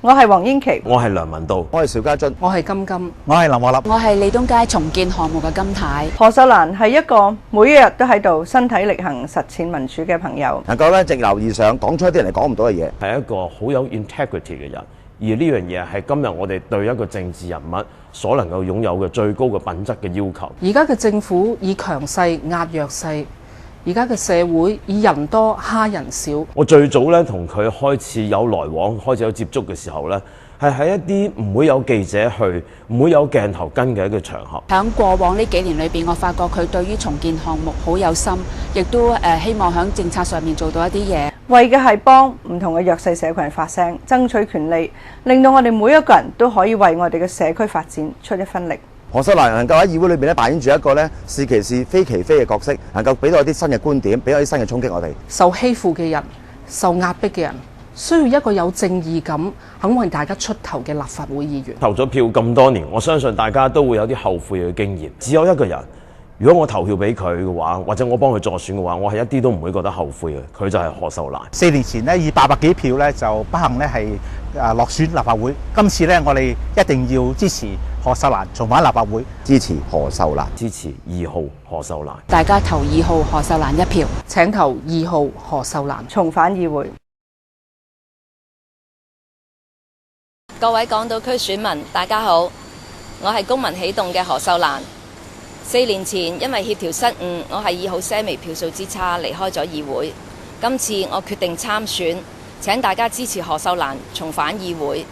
我係黃英琦，我係梁文道，我係邵家臻，我係金金，我係林華立，我係利東街重建項目嘅金太。何秀蘭係一個每一日都喺度身體力行實踐民主嘅朋友，能夠咧直流而上，講出一啲人哋講唔到嘅嘢，係一個好有 integrity 嘅人，而呢樣嘢係今日我哋對一個政治人物所能夠擁有嘅最高嘅品質嘅要求。而家嘅政府以強勢壓弱勢，而家嘅社會以人多蝦人少。我最早咧同佢開始有來往、開始有接觸嘅時候咧，係喺一啲唔會有記者去、唔會有鏡頭跟嘅一個場合。喺過往呢幾年裏邊，我發覺佢對於重建項目好有心，亦都希望喺政策上面做到一啲嘢，為嘅係幫唔同嘅弱勢社群發聲，爭取權利，令到我哋每一個人都可以為我哋嘅社區發展出一分力。何秀蘭能夠喺議會裏邊咧扮演住一個咧是其是非其非嘅角色，能夠俾到一啲新嘅觀點，俾到一啲新嘅衝擊我哋。受欺負嘅人、受壓迫嘅人，需要一個有正義感、肯為大家出頭嘅立法會議員。投咗票咁多年，我相信大家都會有啲後悔嘅經驗。只有一個人，如果我投票俾佢嘅話，或者我幫佢助選嘅話，我係一啲都唔會覺得後悔嘅。佢就係何秀蘭。4年前呢，以800幾票呢，就不幸呢係落選立法會。今次呢，我哋一定要支持何秀蘭重返立法會，支持何秀蘭，支持2號何秀蘭。大家投2號何秀蘭一票，請投2號何秀蘭，重返議會。各位港島區選民，大家好，我係公民起動嘅何秀蘭。4年前因為協調失誤，我係以好些微票數之差離開咗議會。今次我決定參選，請大家支持何秀蘭重返議會。